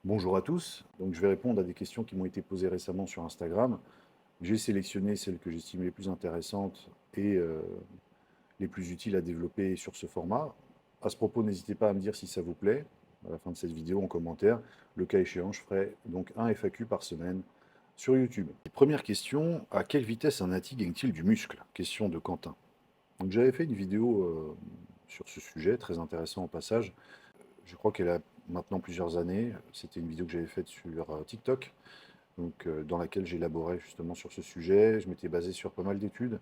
Bonjour à tous. Donc, je vais répondre à des questions qui m'ont été posées récemment sur Instagram. J'ai sélectionné celles que j'estime les plus intéressantes et les plus utiles à développer sur ce format. À ce propos, n'hésitez pas à me dire si ça vous plaît à la fin de cette vidéo en commentaire. Le cas échéant, je ferai donc un FAQ par semaine sur YouTube. Première question, à quelle vitesse un nati gagne-t-il du muscle? Question de Quentin. Donc, j'avais fait une vidéo sur ce sujet, très intéressant au passage. Je crois qu'elle a maintenant plusieurs années. C'était une vidéo que j'avais faite sur TikTok, donc, dans laquelle j'élaborais justement sur ce sujet. Je m'étais basé sur pas mal d'études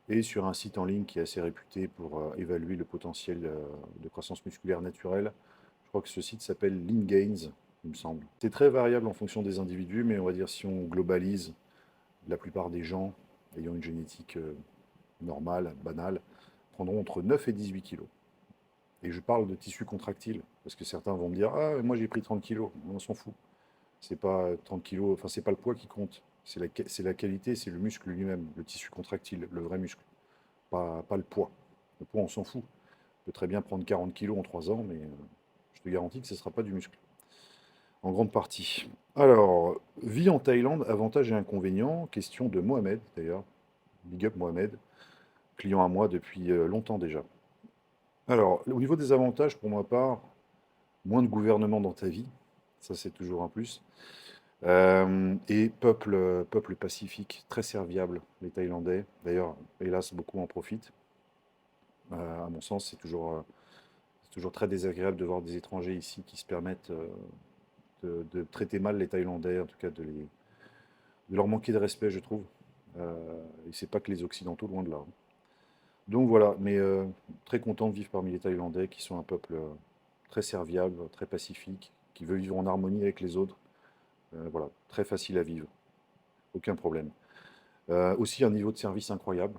et sur un site en ligne qui est assez réputé pour évaluer le potentiel de croissance musculaire naturelle. Je crois que ce site s'appelle Lean Gains, il me semble. C'est très variable en fonction des individus, mais on va dire si on globalise, la plupart des gens ayant une génétique normale, banale, prendront entre 9 et 18 kilos. Et je parle de tissu contractile, parce que certains vont me dire: ah, moi j'ai pris 30 kilos. On s'en fout. C'est pas 30 kilos, enfin, c'est pas le poids qui compte. C'est la qualité, c'est le muscle lui-même, le tissu contractile, le vrai muscle. Pas le poids. Le poids, on s'en fout. On peut très bien prendre 40 kilos en 3 ans, mais je te garantis que ce ne sera pas du muscle. En grande partie. Alors, vie en Thaïlande, avantages et inconvénients. Question de Mohamed, d'ailleurs. Big up Mohamed, client à moi depuis longtemps déjà. Alors, au niveau des avantages, pour ma part, moins de gouvernement dans ta vie. Ça, c'est toujours un plus. Et peuple pacifique, très serviable, les Thaïlandais. D'ailleurs, hélas, beaucoup en profitent. À mon sens, c'est toujours très désagréable de voir des étrangers ici qui se permettent de traiter mal les Thaïlandais, en tout cas de leur manquer de respect, je trouve. Et c'est pas que les Occidentaux, loin de là. Donc voilà, mais très content de vivre parmi les Thaïlandais, qui sont un peuple très serviable, très pacifique, qui veut vivre en harmonie avec les autres. Voilà, très facile à vivre, aucun problème. Aussi un niveau de service incroyable.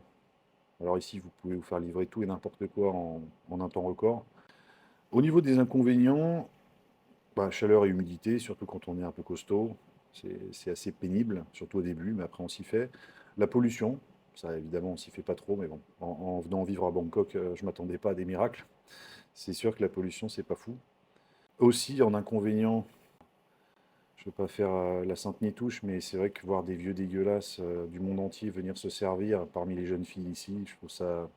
Alors ici, vous pouvez vous faire livrer tout et n'importe quoi en un temps record. Au niveau des inconvénients, bah, chaleur et humidité, surtout quand on est un peu costaud, c'est assez pénible, surtout au début, mais après on s'y fait. La pollution, ça évidemment on s'y fait pas trop, mais bon, en venant vivre à Bangkok, je m'attendais pas à des miracles. C'est sûr que la pollution, c'est pas fou. Aussi, en inconvénient, je ne veux pas faire la sainte nitouche, mais c'est vrai que voir des vieux dégueulasses du monde entier venir se servir parmi les jeunes filles ici, je trouve ça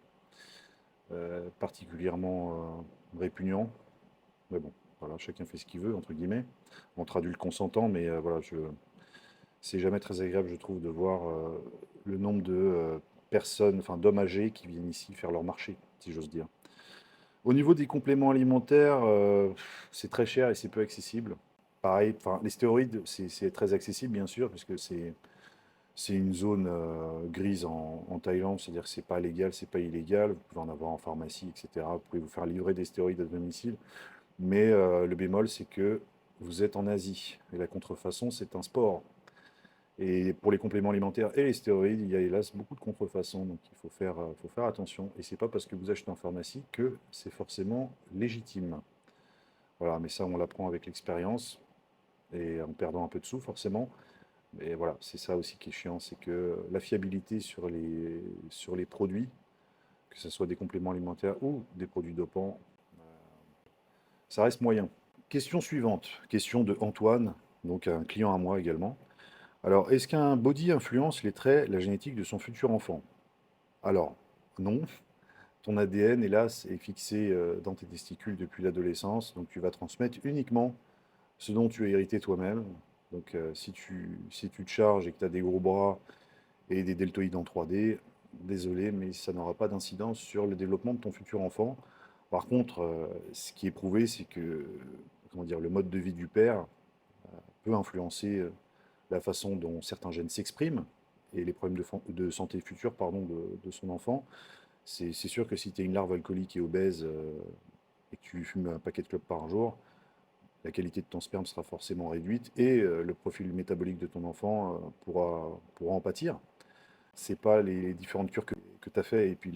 particulièrement répugnant. Mais bon, voilà, chacun fait ce qu'il veut, entre guillemets, entre adultes consentants, mais voilà, c'est jamais très agréable, je trouve, de voir le nombre de personnes, enfin d'hommes âgés qui viennent ici faire leur marché, si j'ose dire. Au niveau des compléments alimentaires, c'est très cher et c'est peu accessible. Pareil, enfin, les stéroïdes, c'est très accessible, bien sûr, puisque c'est une zone grise en Thaïlande, c'est-à-dire que c'est pas légal, c'est pas illégal. Vous pouvez en avoir en pharmacie, etc. Vous pouvez vous faire livrer des stéroïdes à domicile. Mais le bémol, c'est que vous êtes en Asie. Et la contrefaçon, c'est un sport. Et pour les compléments alimentaires et les stéroïdes, il y a hélas beaucoup de contrefaçons. Donc il faut faire attention. Et c'est pas parce que vous achetez en pharmacie que c'est forcément légitime. Voilà, mais ça, on l'apprend avec l'expérience et en perdant un peu de sous, forcément. Et voilà, c'est ça aussi qui est chiant, c'est que la fiabilité sur les produits, que ce soit des compléments alimentaires ou des produits dopants, ça reste moyen. Question suivante, question de Antoine, donc un client à moi également. Alors, est-ce qu'un body influence les traits, la génétique de son futur enfant? Alors, non. Ton ADN, hélas, est fixé dans tes testicules depuis l'adolescence, donc tu vas transmettre uniquement ce dont tu as hérité toi-même. Donc, si tu te charges et que tu as des gros bras et des deltoïdes en 3D, désolé, mais ça n'aura pas d'incidence sur le développement de ton futur enfant. Par contre, ce qui est prouvé, c'est que comment dire, le mode de vie du père peut influencer la façon dont certains gènes s'expriment et les problèmes de santé futurs pardon, de son enfant. C'est sûr que si tu es une larve alcoolique et obèse et que tu fumes un paquet de clopes par jour, la qualité de ton sperme sera forcément réduite et le profil métabolique de ton enfant pourra en pâtir. C'est pas les différentes cures que tu as fait et puis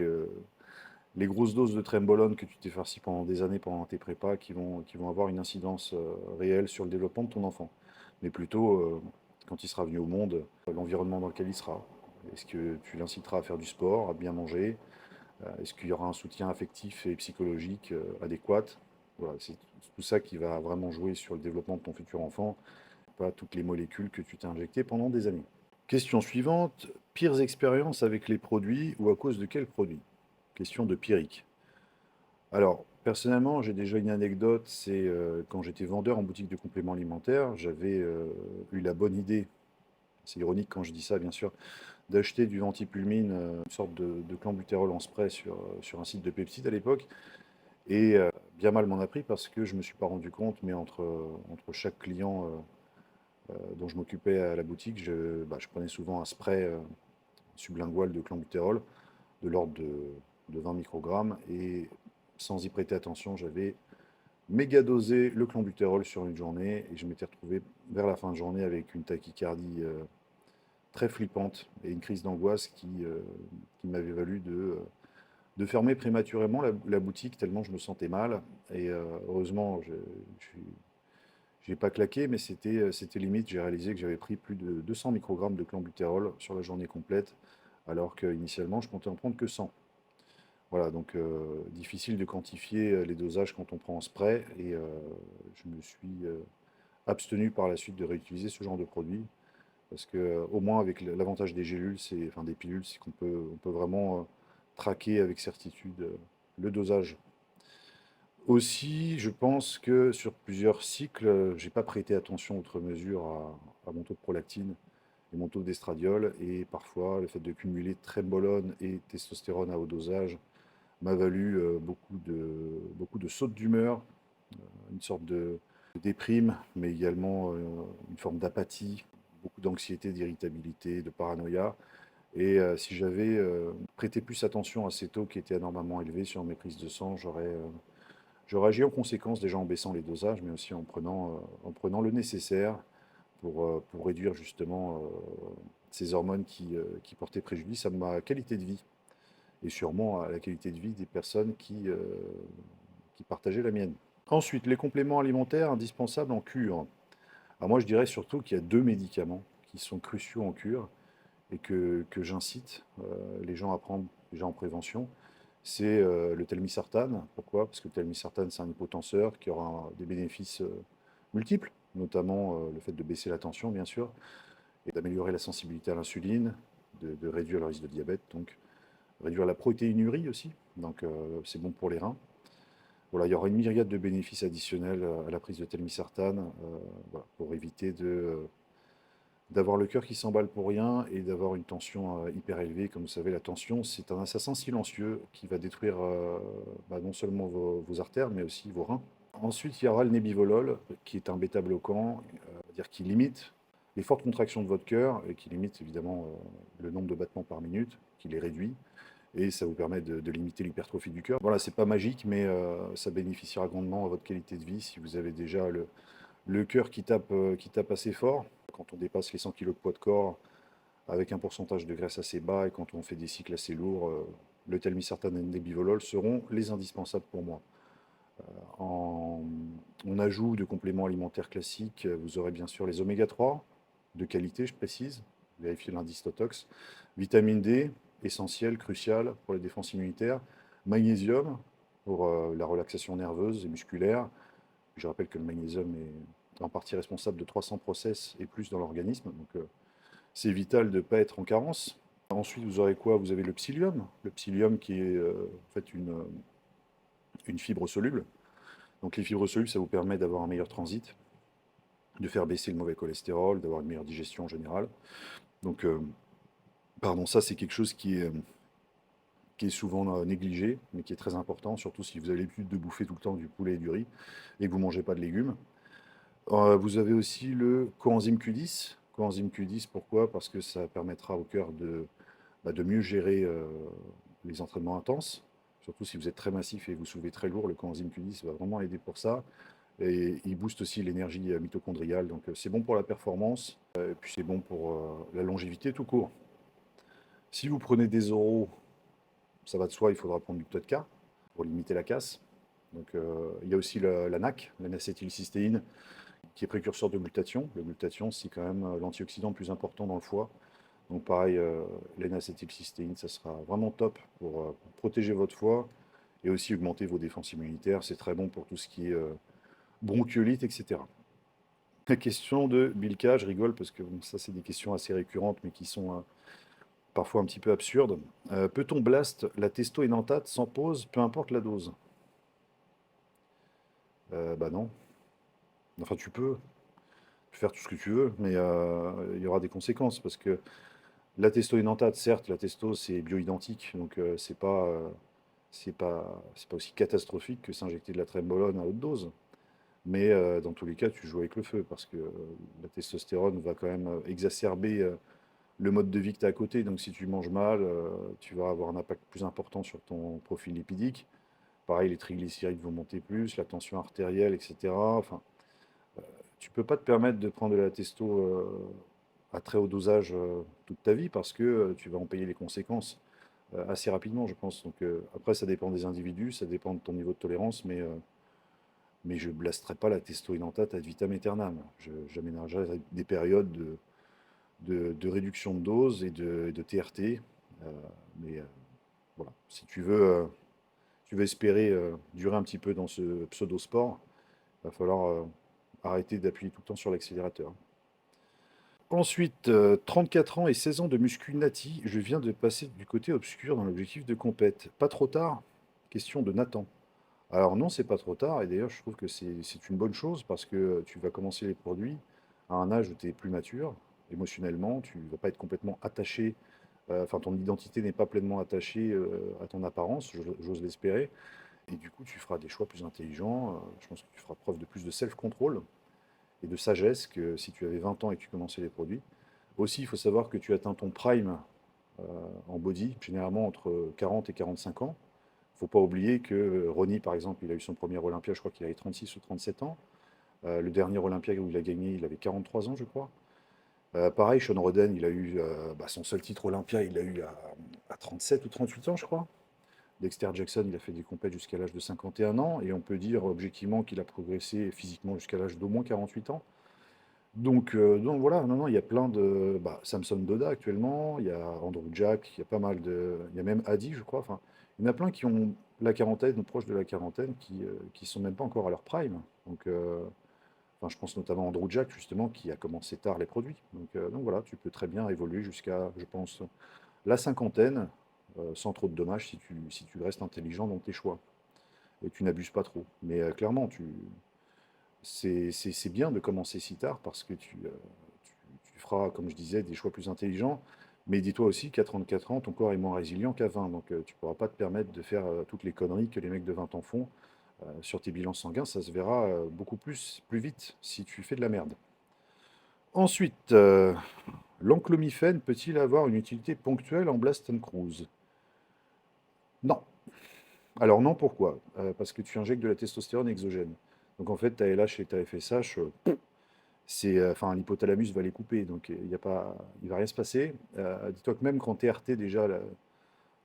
les grosses doses de trembolone que tu t'es farci pendant des années pendant tes prépas qui vont avoir une incidence réelle sur le développement de ton enfant. Mais plutôt, quand il sera venu au monde, l'environnement dans lequel il sera. Est-ce que tu l'inciteras à faire du sport, à bien manger? Est-ce qu'il y aura un soutien affectif et psychologique adéquat? Voilà, c'est tout ça qui va vraiment jouer sur le développement de ton futur enfant, pas toutes les molécules que tu t'es injectées pendant des années. Question suivante, pires expériences avec les produits ou à cause de quels produits? Question de Pierrick. Alors, personnellement, j'ai déjà une anecdote, c'est quand j'étais vendeur en boutique de compléments alimentaires, j'avais eu la bonne idée, c'est ironique quand je dis ça bien sûr, d'acheter du ventipulmine, une sorte de clenbuterol en spray sur un site de peptides à l'époque, et bien mal m'en a pris parce que je ne me suis pas rendu compte, mais entre chaque client dont je m'occupais à la boutique, je prenais souvent un spray sublingual de clenbuterol de l'ordre de 20 microgrammes, et sans y prêter attention, j'avais méga dosé le clenbuterol sur une journée, et je m'étais retrouvé vers la fin de journée avec une tachycardie très flippante et une crise d'angoisse qui m'avait valu de fermer prématurément la boutique tellement je me sentais mal. Et heureusement, je n'ai pas claqué, mais c'était limite. J'ai réalisé que j'avais pris plus de 200 microgrammes de clenbuterol sur la journée complète, alors qu'initialement, je comptais en prendre que 100. Voilà, donc difficile de quantifier les dosages quand on prend en spray, et je me suis abstenu par la suite de réutiliser ce genre de produit, parce que au moins avec l'avantage des gélules, enfin des pilules, c'est on peut vraiment traquer avec certitude le dosage. Aussi, je pense que sur plusieurs cycles, j'ai pas prêté attention outre mesure à mon taux de prolactine et mon taux d'estradiol, et parfois le fait de cumuler trembolone et testostérone à haut dosage m'a valu beaucoup de sautes d'humeur, une sorte de déprime, mais également une forme d'apathie, beaucoup d'anxiété, d'irritabilité, de paranoïa. Et si j'avais prêté plus attention à ces taux qui étaient anormalement élevés sur mes prises de sang, j'aurais agi en conséquence, déjà en baissant les dosages, mais aussi en prenant le nécessaire pour réduire justement ces hormones qui portaient préjudice à ma qualité de vie, et sûrement à la qualité de vie des personnes qui partageaient la mienne. Ensuite, les compléments alimentaires indispensables en cure. Alors moi, je dirais surtout qu'il y a deux médicaments qui sont cruciaux en cure et que j'incite les gens à prendre déjà en prévention. C'est le telmisartane. Pourquoi? Parce que le telmisartane, c'est un hypotenseur qui aura des bénéfices multiples, notamment le fait de baisser la tension, bien sûr, et d'améliorer la sensibilité à l'insuline, de réduire le risque de diabète, donc réduire la protéinurie aussi, donc c'est bon pour les reins. Voilà, il y aura une myriade de bénéfices additionnels à la prise de telmisartane, voilà, pour éviter d'avoir le cœur qui s'emballe pour rien et d'avoir une tension hyper élevée. Comme vous savez, la tension, c'est un assassin silencieux qui va détruire non seulement vos artères, mais aussi vos reins. Ensuite, il y aura le nébivolol, qui est un bêta-bloquant, c'est-à-dire qui limite les fortes contractions de votre cœur et qui limite évidemment le nombre de battements par minute, qui les réduit. Et ça vous permet de limiter l'hypertrophie du cœur. Voilà, c'est pas magique, mais ça bénéficiera grandement à votre qualité de vie si vous avez déjà le cœur qui tape assez fort. Quand on dépasse les 100 kg de poids de corps, avec un pourcentage de graisse assez bas, et quand on fait des cycles assez lourds, le telmisartane et le nébivolol seront les indispensables pour moi. En, en ajout de compléments alimentaires classiques, vous aurez bien sûr les oméga 3, de qualité, je précise, vérifiez l'indice Totox, vitamine D, essentiel, crucial pour la défense immunitaire, magnésium pour la relaxation nerveuse et musculaire. Je rappelle que le magnésium est en partie responsable de 300 process et plus dans l'organisme, donc c'est vital de ne pas être en carence. Ensuite, vous aurez quoi? Vous avez le psyllium qui est en fait une fibre soluble. Donc les fibres solubles, ça vous permet d'avoir un meilleur transit, de faire baisser le mauvais cholestérol, d'avoir une meilleure digestion en général. Donc, pardon, ça c'est quelque chose qui est souvent négligé, mais qui est très important, surtout si vous avez l'habitude de bouffer tout le temps du poulet et du riz, et que vous ne mangez pas de légumes. Vous avez aussi le coenzyme Q10. Coenzyme Q10, pourquoi? Parce que ça permettra au cœur de mieux gérer les entraînements intenses. Surtout si vous êtes très massif et vous soulevez très lourd, le coenzyme Q10 va vraiment aider pour ça. Et il booste aussi l'énergie mitochondriale. Donc c'est bon pour la performance, et puis c'est bon pour la longévité tout court. Si vous prenez des oraux, ça va de soi, il faudra prendre du TODK pour limiter la casse. Donc il y a aussi la NAC, N-acétylcystéine, qui est précurseur de glutathion. Le glutathion, c'est quand même l'antioxydant le plus important dans le foie. Donc pareil, N-acétylcystéine, ça sera vraiment top pour protéger votre foie et aussi augmenter vos défenses immunitaires. C'est très bon pour tout ce qui est bronchiolite, etc. La question de Bilka, je rigole parce que bon, ça, c'est des questions assez récurrentes, mais qui sont parfois un petit peu absurdes. Peut-on blast la testo énantate sans pause, peu importe la dose? Bah non. Enfin, tu peux faire tout ce que tu veux, mais il y aura des conséquences parce que la testo énantate, certes, la testo c'est bioidentique, donc c'est pas aussi catastrophique que s'injecter de la trembolone à haute dose. Mais dans tous les cas, tu joues avec le feu parce que la testostérone va quand même exacerber le mode de vie que tu as à côté. Donc si tu manges mal, tu vas avoir un impact plus important sur ton profil lipidique. Pareil, les triglycérides vont monter plus, la tension artérielle, etc. Enfin, tu peux pas te permettre de prendre de la testo à très haut dosage toute ta vie parce que tu vas en payer les conséquences assez rapidement, je pense. Donc après, ça dépend des individus, ça dépend de ton niveau de tolérance, mais je ne blasterai pas la testo énantate ad vitam aeternam. J'aménagerai des périodes de réduction de dose et de TRT. euh, mais voilà, si tu veux espérer durer un petit peu dans ce pseudo-sport, il va falloir arrêter d'appuyer tout le temps sur l'accélérateur. Ensuite, 34 ans et 16 ans de muscu nati, je viens de passer du côté obscur dans l'objectif de compète. Pas trop tard? Question de Nathan. Alors non, c'est pas trop tard, et d'ailleurs je trouve que c'est une bonne chose parce que tu vas commencer les produits à un âge où tu es plus mature, émotionnellement, tu vas pas être complètement attaché, enfin ton identité n'est pas pleinement attachée à ton apparence, j'ose l'espérer, et du coup tu feras des choix plus intelligents, je pense que tu feras preuve de plus de self-control et de sagesse que si tu avais 20 ans et que tu commençais les produits. Aussi, il faut savoir que tu atteins ton prime euh, en body, généralement entre 40 et 45 ans. Il ne faut pas oublier que Ronnie, par exemple, il a eu son premier Olympia, je crois qu'il avait 36 ou 37 ans. Le dernier Olympia où il a gagné, il avait 43 ans, je crois. Pareil, Sean Roden, il a eu son seul titre Olympia, il l'a eu à 37 ou 38 ans, je crois. Dexter Jackson, il a fait des compètes jusqu'à l'âge de 51 ans, et on peut dire objectivement qu'il a progressé physiquement jusqu'à l'âge d'au moins 48 ans. Donc voilà, non, non, il y a plein de. Samson Doda actuellement, il y a Andrew Jack, il y a pas mal de. Il y a même Adi, je crois. Enfin, il y en a plein qui ont la quarantaine ou proche de la quarantaine qui sont même pas encore à leur prime. Enfin, je pense notamment à Andrew Jack, justement, qui a commencé tard les produits. Donc voilà, tu peux très bien évoluer jusqu'à, je pense, la cinquantaine, sans trop de dommages si tu restes intelligent dans tes choix et tu n'abuses pas trop. Mais clairement, c'est bien de commencer si tard parce que tu feras, comme je disais, des choix plus intelligents. Mais dis-toi aussi qu'à 34 ans, ton corps est moins résilient qu'à 20. Donc tu ne pourras pas te permettre de faire toutes les conneries que les mecs de 20 ans font. Sur tes bilans sanguins, ça se verra beaucoup plus vite si tu fais de la merde. Ensuite, l'enclomifène peut-il avoir une utilité ponctuelle en blast and cruise? Non. Alors non, pourquoi? Parce que tu injectes de la testostérone exogène. Donc en fait, ta LH et ta FSH, enfin, l'hypothalamus va les couper, donc il y a pas, il va rien se passer. Dis-toi que même quand TRT, déjà,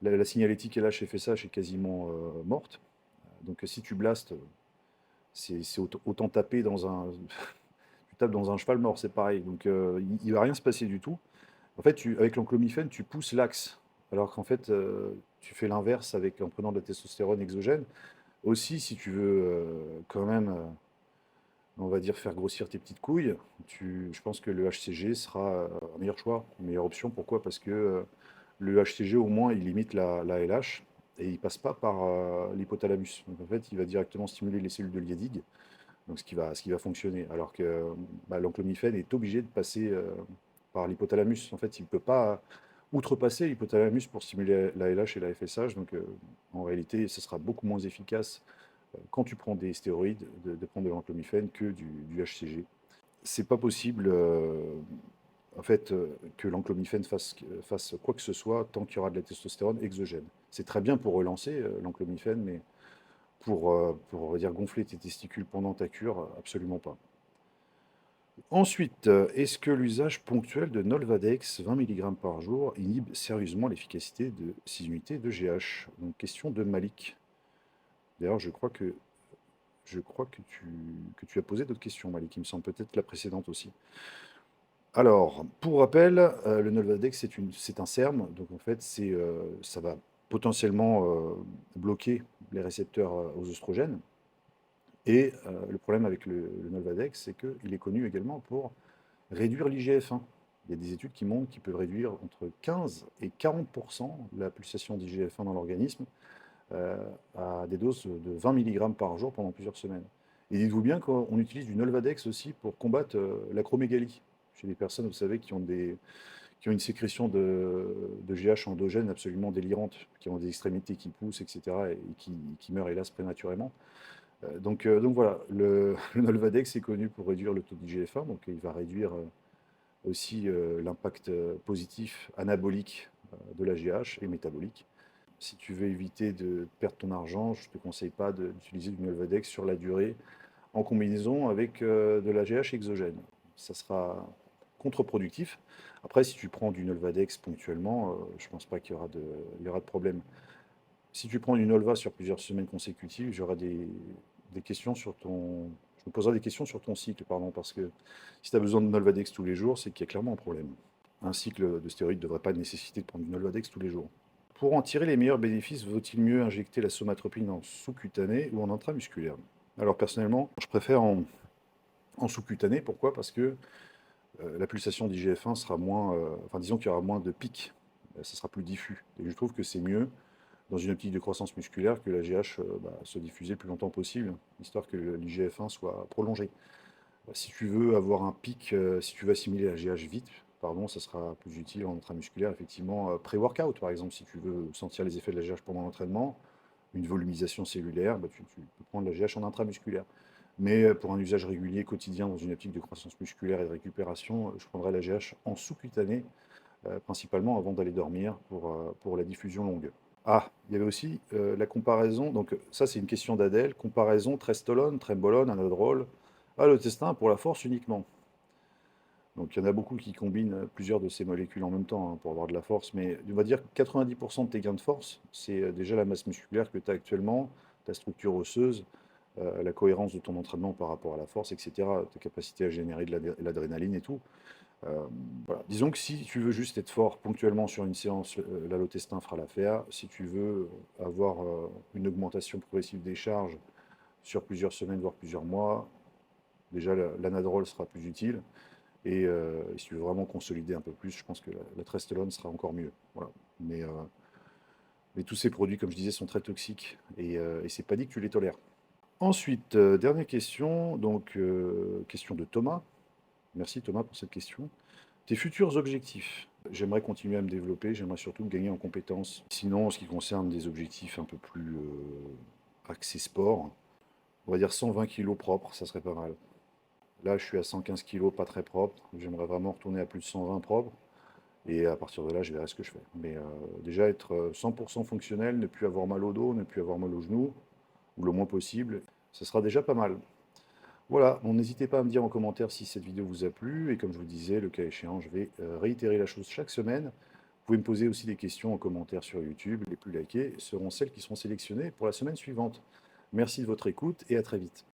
la signalétique LH FSH est quasiment morte. Donc si tu blastes, c'est autant taper dans un, tu tapes dans un cheval mort, c'est pareil. Donc il va rien se passer du tout. En fait, avec l'enclomifène, tu pousses l'axe, alors qu'en fait, tu fais l'inverse en prenant de la testostérone exogène. Aussi, si tu veux quand même, on va dire, faire grossir tes petites couilles, je pense que le HCG sera un meilleur choix, une meilleure option. Pourquoi? Parce que le HCG, au moins, il limite la LH et il passe pas par l'hypothalamus. Donc en fait, il va directement stimuler les cellules de Liedig, donc ce qui va fonctionner. Alors que l'enclomifène est obligé de passer par l'hypothalamus. En fait, il ne peut pas outrepasser l'hypothalamus pour stimuler la LH et la FSH. Donc en réalité, ce sera beaucoup moins efficace quand tu prends des stéroïdes, de prendre de l'enclomifène que du HCG. C'est pas possible, en fait, que l'enclomifène fasse quoi que ce soit tant qu'il y aura de la testostérone exogène. C'est très bien pour relancer l'enclomifène, mais pour, on va dire, gonfler tes testicules pendant ta cure, absolument pas. Ensuite, est-ce que l'usage ponctuel de Nolvadex, 20 mg par jour, inhibe sérieusement l'efficacité de 6 unités de GH? Donc, question de Malik. D'ailleurs, je crois que tu as posé d'autres questions, Malik, il me semble peut-être la précédente aussi. Alors, pour rappel, le Nolvadex, c'est un SERM, donc en fait, ça va potentiellement bloquer les récepteurs aux oestrogènes. Et le problème avec le Nolvadex, c'est qu'il est connu également pour réduire l'IGF-1. Il y a des études qui montrent qu'il peut réduire entre 15 et 40% la pulsation d'IGF-1 dans l'organisme euh, à des doses de 20 mg par jour pendant plusieurs semaines. Et dites-vous bien qu'on utilise du Nolvadex aussi pour combattre l'acromégalie. Chez les personnes, vous savez, qui ont une sécrétion de GH endogène absolument délirante, qui ont des extrémités qui poussent, etc., et qui meurent hélas prématurément. Donc voilà, le Nolvadex est connu pour réduire le taux d'IGF-1, donc il va réduire aussi l'impact positif anabolique de la GH et métabolique. Si tu veux éviter de perdre ton argent, je ne te conseille pas d'utiliser du Nolvadex sur la durée en combinaison avec de la GH exogène. Ça sera contre-productif. Après, si tu prends du Nolvadex ponctuellement, je ne pense pas qu'il y aura de problème. Si tu prends du Nolva sur plusieurs semaines consécutives, j'aurai des questions sur ton. Je me poserai des questions sur ton cycle, pardon, parce que si tu as besoin de Nolvadex tous les jours, c'est qu'il y a clairement un problème. Un cycle de stéroïdes ne devrait pas nécessiter de prendre du Nolvadex tous les jours. Pour en tirer les meilleurs bénéfices, vaut-il mieux injecter la somatropine en sous-cutané ou en intramusculaire? Alors personnellement, je préfère en sous-cutané. Pourquoi? Parce que la pulsation d'IGF-1 sera moins, enfin disons qu'il y aura moins de pics, ça sera plus diffus. Et je trouve que c'est mieux dans une optique de croissance musculaire que la GH soit diffusée le plus longtemps possible, histoire que l'IGF-1 soit prolongé. Si tu veux avoir un pic, si tu veux assimiler la GH vite, pardon, ça sera plus utile en intramusculaire, effectivement, pré-workout par exemple, si tu veux sentir les effets de la GH pendant l'entraînement, une volumisation cellulaire, tu peux prendre la GH en intramusculaire. Mais pour un usage régulier, quotidien, dans une optique de croissance musculaire et de récupération, je prendrai la GH en sous-cutané, principalement avant d'aller dormir pour la diffusion longue. Ah, il y avait aussi la comparaison, donc ça c'est une question d'Adèle, comparaison trestolone, trembolone, anadrol, allotestin pour la force uniquement. Donc il y en a beaucoup qui combinent plusieurs de ces molécules en même temps pour avoir de la force, mais on va dire que 90% de tes gains de force, c'est déjà la masse musculaire que tu as actuellement, ta structure osseuse, la cohérence de ton entraînement par rapport à la force, etc., ta capacité à générer de l'adrénaline et tout. Euh, voilà. Disons que si tu veux juste être fort ponctuellement sur une séance, l'allotestin fera l'affaire. Si tu veux avoir une augmentation progressive des charges sur plusieurs semaines, voire plusieurs mois, déjà l'anadrol sera plus utile. Et si tu veux vraiment consolider un peu plus, je pense que la trestolone sera encore mieux. Voilà. Mais tous ces produits, comme je disais, sont très toxiques et c'est pas dit que tu les tolères. Ensuite, dernière question, donc question de Thomas. Merci Thomas pour cette question. Tes futurs objectifs? J'aimerais continuer à me développer, j'aimerais surtout gagner en compétences. Sinon, en ce qui concerne des objectifs un peu plus axés sport, on va dire 120 kilos propres, ça serait pas mal. Là, je suis à 115 kilos, pas très propre. J'aimerais vraiment retourner à plus de 120 propres. Et à partir de là, je verrai ce que je fais. Mais déjà, être 100% fonctionnel, ne plus avoir mal au dos, ne plus avoir mal aux genoux, ou le moins possible, ce sera déjà pas mal. Voilà, bon, n'hésitez pas à me dire en commentaire si cette vidéo vous a plu. Et comme je vous le disais, le cas échéant, je vais réitérer la chose chaque semaine. Vous pouvez me poser aussi des questions en commentaire sur YouTube. Les plus likées seront celles qui seront sélectionnées pour la semaine suivante. Merci de votre écoute et à très vite.